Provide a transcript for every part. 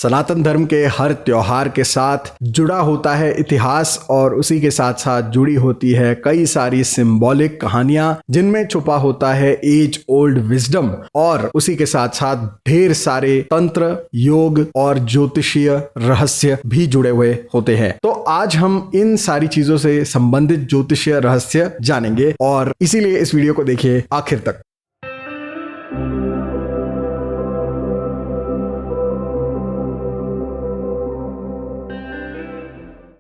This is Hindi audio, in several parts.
सनातन धर्म के हर त्योहार के साथ जुड़ा होता है इतिहास और उसी के साथ साथ जुड़ी होती है कई सारी सिंबॉलिक कहानियां जिनमें छुपा होता है एज ओल्ड विजडम और उसी के साथ साथ ढेर सारे तंत्र, योग और ज्योतिषीय रहस्य भी जुड़े हुए होते हैं। तो आज हम इन सारी चीजों से संबंधित ज्योतिषीय रहस्य जानेंगे और इसीलिए इस वीडियो को देखिए आखिर तक।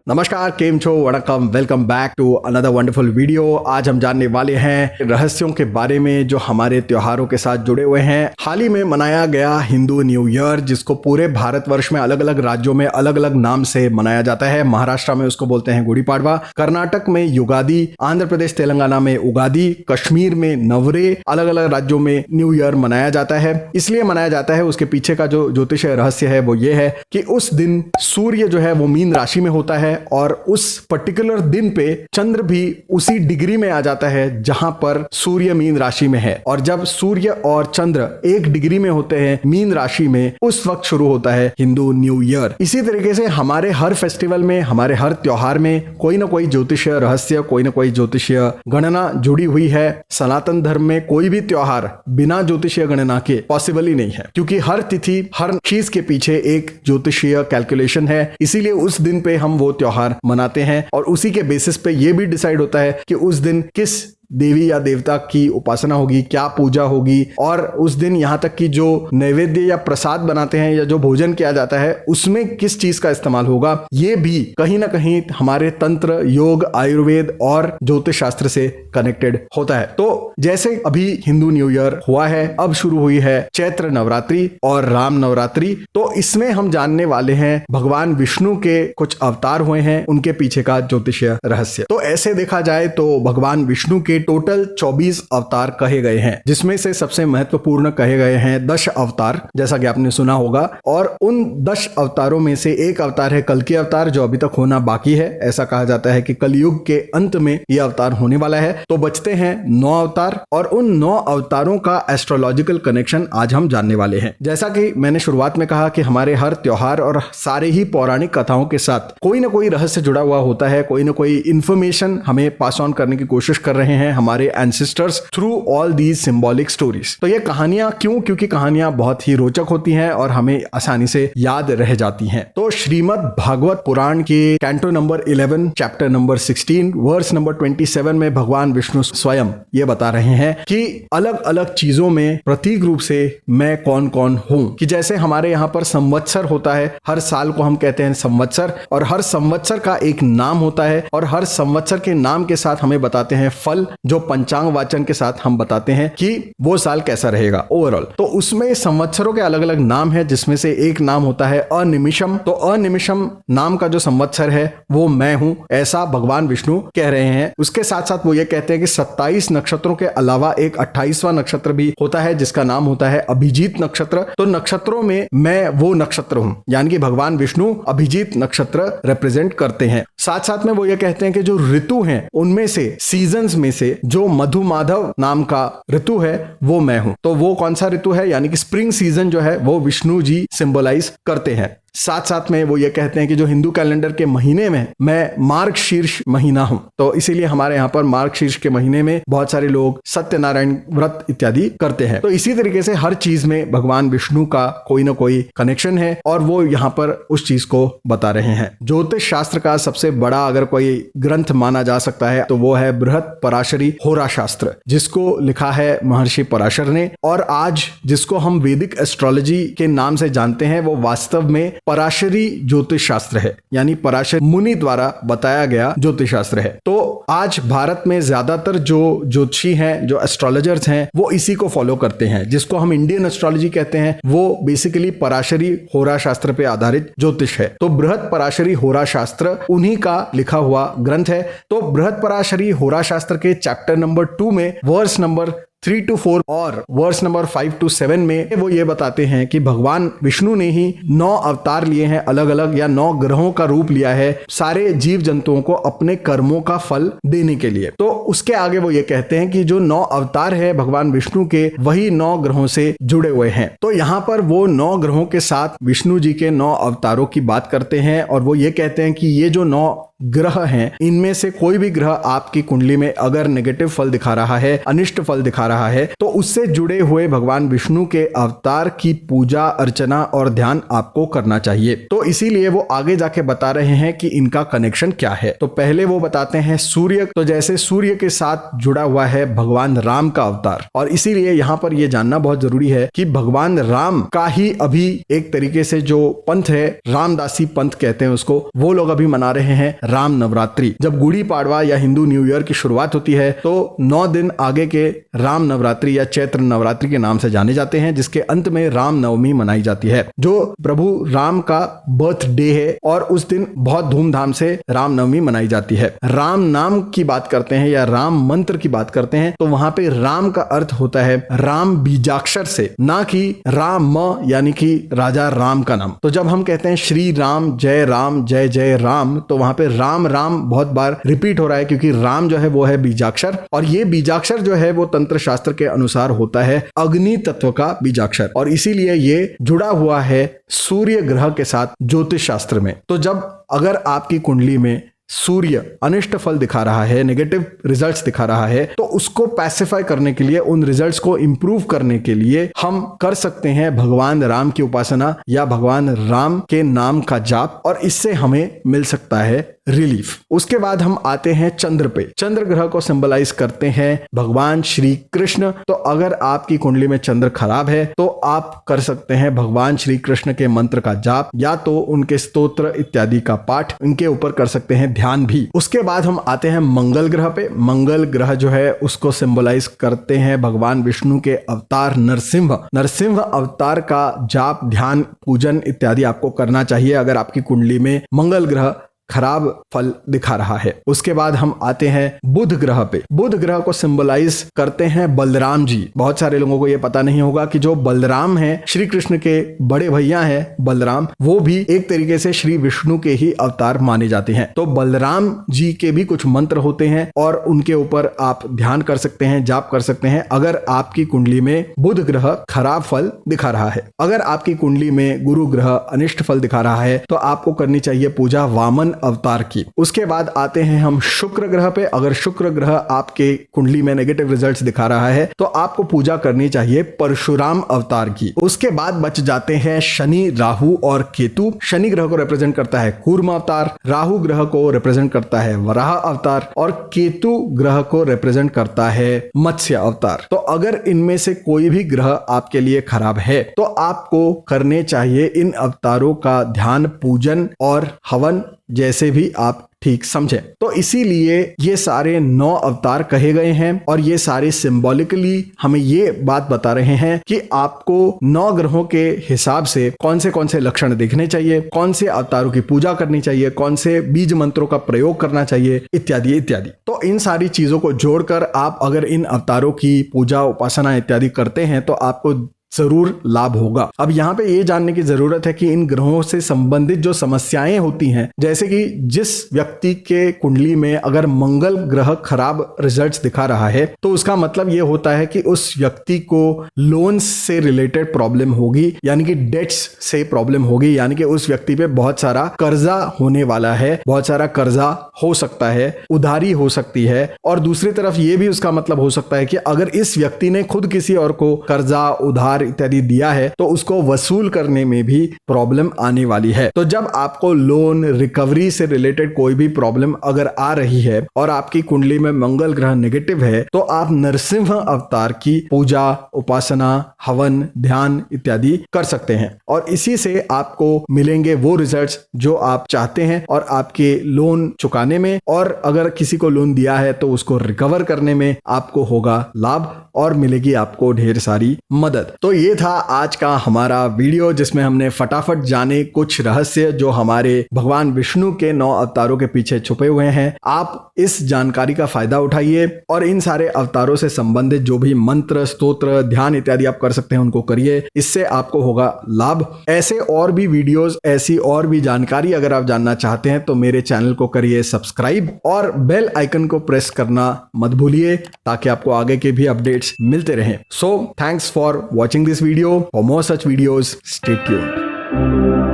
नमस्कार, केम छो, वणकम, welcome back to another wonderful video. आज हम जानने वाले हैं रहस्यों के बारे में जो हमारे त्योहारों के साथ जुड़े हुए हैं। हाल ही में मनाया गया हिंदू न्यू ईयर, जिसको पूरे भारतवर्ष में अलग अलग राज्यों में अलग अलग नाम से मनाया जाता है। महाराष्ट्र में उसको बोलते हैं गुड़ी पाड़वा, कर्नाटक में युगादी, आंध्र प्रदेश तेलंगाना में उगादी, कश्मीर में नवरे, अलग अलग राज्यों में न्यू ईयर मनाया जाता है। इसलिए मनाया जाता है, उसके पीछे का जो ज्योतिषीय रहस्य है वो ये है कि उस दिन सूर्य जो है वो मीन राशि में होता है और उस पर्टिकुलर दिन पे चंद्र भी उसी डिग्री में आ जाता है जहां पर सूर्य मीन राशि में है। और जब सूर्य और चंद्र एक डिग्री में होते हैं मीन राशि में, उस वक्त शुरू होता है हिंदू न्यू ईयर। इसी तरीके से हमारे हर फेस्टिवल में, हमारे हर त्योहार में कोई ना कोई ज्योतिषीय रहस्य, कोई ना कोई ज्योतिषीय गणना जुड़ी हुई है। सनातन धर्म में कोई भी त्योहार बिना ज्योतिषीय गणना के पॉसिबल ही नहीं है, क्योंकि हर तिथि, हर चीज के पीछे एक ज्योतिषीय कैलकुलेशन है। इसीलिए उस दिन पे हम वो त्योहार मनाते हैं और उसी के बेसिस पे ये भी डिसाइड होता है कि उस दिन किस देवी या देवता की उपासना होगी, क्या पूजा होगी, और उस दिन यहाँ तक कि जो नैवेद्य या प्रसाद बनाते हैं या जो भोजन किया जाता है उसमें किस चीज का इस्तेमाल होगा। ये भी कहीं ना कहीं हमारे तंत्र, योग, आयुर्वेद और ज्योतिष शास्त्र से कनेक्टेड होता है। तो जैसे अभी हिंदू न्यू ईयर हुआ है, अब शुरू हुई है चैत्र नवरात्रि और राम नवरात्रि। तो इसमें हम जानने वाले हैं भगवान विष्णु के कुछ अवतार हुए हैं, उनके पीछे का ज्योतिषीय रहस्य। तो ऐसे देखा जाए तो भगवान विष्णु के टोटल 24 अवतार कहे गए हैं, जिसमें से सबसे महत्वपूर्ण कहे गए हैं 10 अवतार, जैसा कि आपने सुना होगा। और उन 10 अवतारों में से एक अवतार है कल्कि अवतार, जो अभी तक होना बाकी है। ऐसा कहा जाता है कि कलयुग के अंत में यह अवतार होने वाला है। तो बचते हैं 9 अवतार, और उन 9 अवतारों का एस्ट्रोलॉजिकल कनेक्शन आज हम जानने वाले हैं। जैसा कि मैंने शुरुआत में कहा कि हमारे हर त्योहार और सारे ही पौराणिक कथाओं के साथ कोई ना कोई रहस्य जुड़ा हुआ होता है, कोई ना कोई इंफॉर्मेशन हमें पास ऑन करने की कोशिश कर रहे हैं हमारे ancestors through all these symbolic stories. तो ये कहानियां क्यों? क्योंकि कहानियां बहुत ही रोचक होती हैं और हमें आसानी से याद रह जाती हैं। तो श्रीमद् भागवत पुराण के canto number 11 chapter number 16 verse number 27 में भगवान विष्णु स्वयं ये बता रहे हैं कि अलग अलग चीजों में प्रतीक रूप से मैं कौन कौन हूं। कि जैसे हमारे यहाँ पर संवत्सर होता है, हर साल को हम कहते हैं संवत्सर, और हर संवत्सर का एक नाम होता है, और हर संवत्सर के नाम के साथ हमें बताते हैं फल, जो पंचांग वाचन के साथ हम बताते हैं कि वो साल कैसा रहेगा ओवरऑल। तो उसमें संवत्सरों के अलग अलग नाम है, जिसमें से एक नाम होता है अनिमिषम। तो अनिमिषम नाम का जो संवत्सर है वो मैं हूं, ऐसा भगवान विष्णु कह रहे हैं। उसके साथ साथ वो ये कहते हैं कि 27 नक्षत्रों के अलावा एक 28वां नक्षत्र भी होता है, जिसका नाम होता है अभिजीत नक्षत्र। तो नक्षत्रों में मैं वो नक्षत्र हूं, यानी कि भगवान विष्णु अभिजीत नक्षत्र रिप्रेजेंट करते हैं। साथ साथ में वो ये कहते हैं कि जो ऋतु हैं उनमें से, सीजन्स में से, जो मधुमाधव नाम का ऋतु है वो मैं हूं। तो वो कौन सा ऋतु है? यानी कि स्प्रिंग सीजन जो है वो विष्णु जी सिंबलाइज करते हैं। साथ साथ में वो ये कहते हैं कि जो हिंदू कैलेंडर के महीने में मैं मार्गशीर्ष महीना हूं। तो इसीलिए हमारे यहाँ पर मार्गशीर्ष के महीने में बहुत सारे लोग सत्यनारायण व्रत इत्यादि करते हैं। तो इसी तरीके से हर चीज में भगवान विष्णु का कोई ना कोई कनेक्शन है और वो यहाँ पर उस चीज को बता रहे हैं। ज्योतिष शास्त्र का सबसे बड़ा अगर कोई ग्रंथ माना जा सकता है तो वो है बृहत पराशरी होरा शास्त्र, जिसको लिखा है महर्षि पराशर ने। और आज जिसको हम वैदिक एस्ट्रोलॉजी के नाम से जानते हैं वो वास्तव में पराशरी ज्योतिष शास्त्र है, यानी पराशर मुनि द्वारा बताया गया ज्योतिष शास्त्र है। तो आज भारत में ज्यादातर जो ज्योतिषी हैं, जो एस्ट्रोलॉजर्स हैं, वो इसी को फॉलो करते हैं, जिसको हम इंडियन एस्ट्रोलॉजी कहते हैं। वो बेसिकली पराशरी होरा शास्त्र पे आधारित ज्योतिष है। तो बृहत पराशरी होरा शास्त्र उन्हीं का लिखा हुआ ग्रंथ है। तो बृहत पराशरी होरा शास्त्र के चैप्टर नंबर 2 में वर्स नंबर 3 to 4 और वर्स नंबर 5 to 7 में वो ये बताते हैं कि भगवान विष्णु ने ही 9 अवतार लिए हैं अलग अलग, या 9 ग्रहों का रूप लिया है सारे जीव जंतुओं को अपने कर्मों का फल देने के लिए। तो उसके आगे वो ये कहते हैं कि जो 9 अवतार है भगवान विष्णु के, वही 9 ग्रहों से जुड़े हुए हैं। तो यहाँ पर वो 9 ग्रहों के साथ विष्णु जी के 9 अवतारों की बात करते हैं और वो ये कहते हैं कि ये जो 9 ग्रह हैं, इनमें से कोई भी ग्रह आपकी कुंडली में अगर नेगेटिव फल दिखा रहा है, अनिष्ट फल दिखा रहा है, तो उससे जुड़े हुए भगवान विष्णु के अवतार की पूजा अर्चना और ध्यान आपको करना चाहिए। तो इसीलिए वो आगे जाके बता रहे हैं कि इनका कनेक्शन क्या है। तो पहले वो बताते हैं सूर्य। तो जैसे सूर्य के साथ जुड़ा हुआ है भगवान राम का अवतार, और इसीलिए यहाँ पर यह जानना बहुत जरूरी है कि भगवान राम का ही अभी एक तरीके से जो पंथ है, रामदासी पंथ कहते हैं उसको, वो लोग अभी मना रहे हैं राम नवरात्रि। जब गुड़ी पाड़वा या हिंदू न्यू ईयर की शुरुआत होती है तो 9 दिन आगे के राम नवरात्रि या चैत्र नवरात्रि के नाम से जाने जाते हैं, जिसके अंत में राम नवमी मनाई जाती है, जो प्रभु राम का बर्थडे है, और उस दिन बहुत धूमधाम से राम नवमी मनाई जाती है। राम नाम की बात करते हैं या राम मंत्र की बात करते हैं तो वहां पे राम का अर्थ होता है राम बीजाक्षर से, ना कि राम यानी कि राजा राम का नाम। तो जब हम कहते हैं श्री राम जय जय राम, तो वहां पे राम राम बहुत बार रिपीट हो रहा है, क्योंकि राम जो है वो है बीजाक्षर, और ये बीजाक्षर जो है वो तंत्र शास्त्र के अनुसार होता है अग्नि तत्व का बीजाक्षर, और इसीलिए ये जुड़ा हुआ है सूर्य ग्रह के साथ ज्योतिष शास्त्र में। तो जब अगर आपकी कुंडली में सूर्य अनिष्ट फल दिखा रहा है, नेगेटिव रिजल्ट्स दिखा रहा है, तो उसको पैसिफाई करने के लिए, उन रिजल्ट्स को इंप्रूव करने के लिए हम कर सकते हैं भगवान राम की उपासना या भगवान राम के नाम का जाप, और इससे हमें मिल सकता है रिलीफ। उसके बाद हम आते हैं चंद्र पे। चंद्र ग्रह को सिंबलाइज करते हैं भगवान श्री कृष्ण। तो अगर आपकी कुंडली में चंद्र खराब है तो आप कर सकते हैं भगवान श्री कृष्ण के मंत्र का जाप, या तो उनके स्तोत्र इत्यादि का पाठ, इनके ऊपर कर सकते हैं ध्यान भी। उसके बाद हम आते हैं मंगल ग्रह पे। मंगल ग्रह जो है उसको सिंबलाइज करते हैं भगवान विष्णु के अवतार नरसिंह। नरसिंह अवतार का जाप, ध्यान, पूजन इत्यादि आपको करना चाहिए अगर आपकी कुंडली में मंगल ग्रह खराब फल दिखा रहा है। उसके बाद हम आते हैं बुध ग्रह पे। बुध ग्रह को सिंबलाइज करते हैं बलराम जी। बहुत सारे लोगों को यह पता नहीं होगा कि जो बलराम है, श्री कृष्ण के बड़े भैया हैं बलराम, वो भी एक तरीके से श्री विष्णु के ही अवतार माने जाते हैं। तो बलराम जी के भी कुछ मंत्र होते हैं और उनके ऊपर आप ध्यान कर सकते हैं, जाप कर सकते हैं अगर आपकी कुंडली में बुध ग्रह खराब फल दिखा रहा है। अगर आपकी कुंडली में गुरु ग्रह अनिष्ट फल दिखा रहा है तो आपको करनी चाहिए पूजा वामन अवतार की। उसके बाद आते हैं हम शुक्र ग्रह पे। अगर शुक्र ग्रह आपके कुंडली में नेगेटिव रिजल्ट्स दिखा रहा है तो आपको पूजा करनी चाहिए परशुराम अवतार की। उसके बाद बच जाते हैं शनि, राहु और केतु। शनि ग्रह को रिप्रेजेंट करता है कूर्म अवतार, राहु ग्रह को रिप्रेजेंट करता है वराह अवतार और केतु ग्रह को रिप्रेजेंट करता है मत्स्य अवतार। तो अगर इनमें से कोई भी ग्रह आपके लिए खराब है तो आपको करने चाहिए इन अवतारों का ध्यान, पूजन और हवन, जैसे भी आप ठीक समझें। तो इसीलिए ये सारे 9 अवतार कहे गए हैं और ये सारे सिंबॉलिकली हमें ये बात बता रहे हैं कि आपको 9 ग्रहों के हिसाब से कौन से लक्षण देखने चाहिए, कौन से अवतारों की पूजा करनी चाहिए, कौन से बीज मंत्रों का प्रयोग करना चाहिए, इत्यादि इत्यादि। तो इन सारी चीजों को जोड़कर आप अगर इन अवतारों की पूजा, उपासना इत्यादि करते हैं तो आपको जरूर लाभ होगा। अब यहाँ पे ये जानने की जरूरत है कि इन ग्रहों से संबंधित जो समस्याएं होती हैं, जैसे कि जिस व्यक्ति के कुंडली में अगर मंगल ग्रह खराब रिजल्ट्स दिखा रहा है तो उसका मतलब ये होता है कि उस व्यक्ति को लोन्स से रिलेटेड प्रॉब्लम होगी, यानी कि डेट्स से प्रॉब्लम होगी, यानी कि उस व्यक्ति पे बहुत सारा कर्जा होने वाला है, बहुत सारा कर्जा हो सकता है, उधारी हो सकती है। और दूसरी तरफ ये भी उसका मतलब हो सकता है कि अगर इस व्यक्ति ने खुद किसी और को कर्जा, उधार इत्यादि दिया है तो उसको वसूल करने में भी प्रॉब्लम आने वाली है। तो जब आपको लोन, रिकवरी से रिलेटेड कोई भी प्रॉब्लम अगर आ रही है और आपकी कुंडली में मंगल ग्रह नेगेटिव है तो आप नरसिंह अवतार की पूजा, उपासना, हवन, ध्यान इत्यादि कर सकते हैं और इसी से आपको मिलेंगे वो रिजल्ट्स जो आप चाहते हैं और आपके लोन चुकाने में, और अगर किसी को लोन दिया है तो उसको रिकवर करने में आपको होगा लाभ और मिलेगी आपको ढेर सारी मदद। तो सो ये था आज का हमारा वीडियो जिसमें हमने फटाफट जाने कुछ रहस्य जो हमारे भगवान विष्णु के 9 अवतारों के पीछे छुपे हुए हैं। आप इस जानकारी का फायदा उठाइए और इन सारे अवतारों से संबंधित जो भी मंत्र, स्तोत्र, ध्यान इत्यादि आप कर सकते हैं उनको करिए, इससे आपको होगा लाभ। ऐसे और भी वीडियोस, ऐसी और भी जानकारी अगर आप जानना चाहते हैं तो मेरे चैनल को करिए सब्सक्राइब और बेल आइकन को प्रेस करना मत भूलिए ताकि आपको आगे के भी अपडेट्स मिलते रहें। So thanks for watching this video. For more such videos, stay tuned.